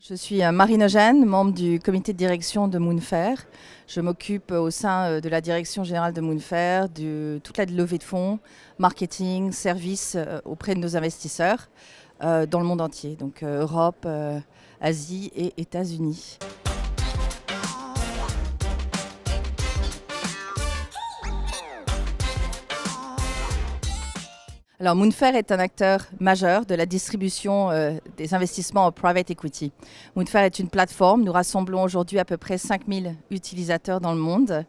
Je suis Marine Eugène, membre du comité de direction de Moonfair. Je m'occupe au sein de la direction générale de Moonfair de toute la levée de fonds, marketing, services auprès de nos investisseurs dans le monde entier, donc Europe, Asie et États-Unis. Alors Moonfair est un acteur majeur de la distribution des investissements en private equity. Moonfair est une plateforme. Nous rassemblons aujourd'hui à peu près 5000 utilisateurs dans le monde.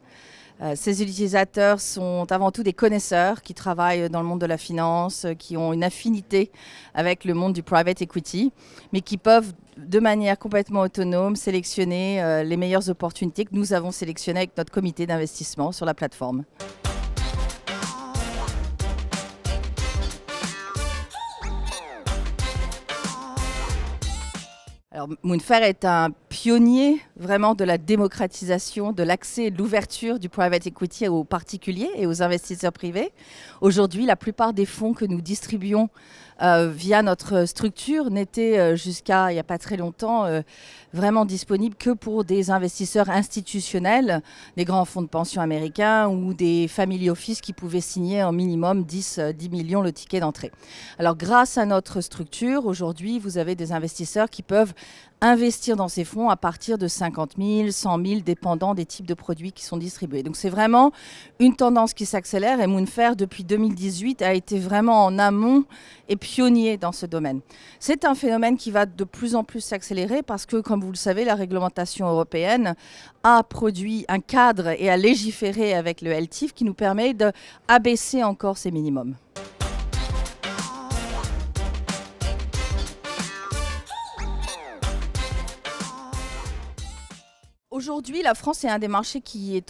Ces utilisateurs sont avant tout des connaisseurs qui travaillent dans le monde de la finance, qui ont une affinité avec le monde du private equity, mais qui peuvent de manière complètement autonome sélectionner les meilleures opportunités que nous avons sélectionnées avec notre comité d'investissement sur la plateforme. Alors, Moonfair est un pionnier vraiment de la démocratisation, de l'accès et de l'ouverture du private equity aux particuliers et aux investisseurs privés. Aujourd'hui, la plupart des fonds que nous distribuons via notre structure n'étaient jusqu'à il n'y a pas très longtemps vraiment disponibles que pour des investisseurs institutionnels, des grands fonds de pension américains ou des family office qui pouvaient signer en minimum 10 millions le ticket d'entrée. Alors grâce à notre structure, aujourd'hui, vous avez des investisseurs qui peuvent investir dans ces fonds à partir de 50 000, 100 000, dépendant des types de produits qui sont distribués. Donc c'est vraiment une tendance qui s'accélère et Moonfair, depuis 2018, a été vraiment en amont et pionnier dans ce domaine. C'est un phénomène qui va de plus en plus s'accélérer parce que, comme vous le savez, la réglementation européenne a produit un cadre et a légiféré avec le LTIF qui nous permet d'abaisser encore ces minimums. Aujourd'hui, la France est un des marchés qui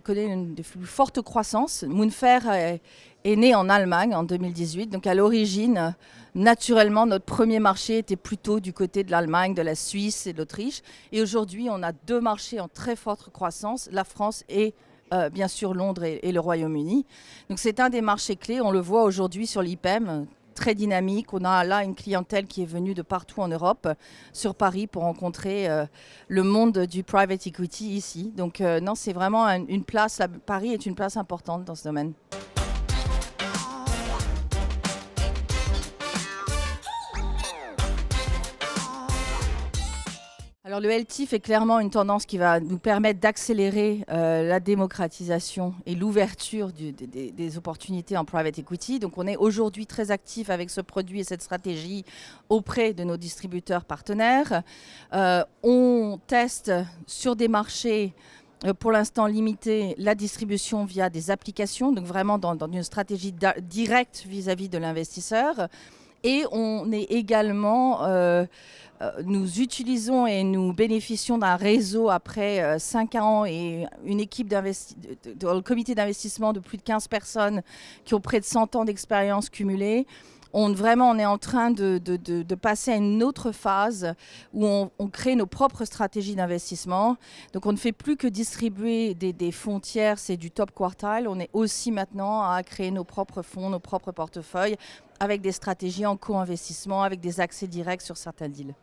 connaît une des plus fortes croissances. Moonfair est né en Allemagne en 2018. Donc à l'origine, naturellement, notre premier marché était plutôt du côté de l'Allemagne, de la Suisse et de l'Autriche. Et aujourd'hui, on a deux marchés en très forte croissance, la France et bien sûr Londres et le Royaume-Uni. Donc c'est un des marchés clés. On le voit aujourd'hui sur l'IPEM. Très dynamique. On a là une clientèle qui est venue de partout en Europe, sur Paris, pour rencontrer le monde du private equity ici. Donc non, c'est vraiment une place, Paris est une place importante dans ce domaine. Alors le LTIF est clairement une tendance qui va nous permettre d'accélérer la démocratisation et l'ouverture des opportunités en private equity. Donc on est aujourd'hui très actif avec ce produit et cette stratégie auprès de nos distributeurs partenaires. On teste sur des marchés pour l'instant limité la distribution via des applications, donc vraiment dans une stratégie directe vis-à-vis de l'investisseur. Et on est également, nous utilisons et nous bénéficions d'un réseau après 5 ans et une équipe dans le comité d'investissement de plus de 15 personnes qui ont près de 100 ans d'expérience cumulée. On est en train de passer à une autre phase où on crée nos propres stratégies d'investissement. Donc on ne fait plus que distribuer des fonds tiers, c'est du top quartile. On est aussi maintenant à créer nos propres fonds, nos propres portefeuilles avec des stratégies en co-investissement, avec des accès directs sur certains deals.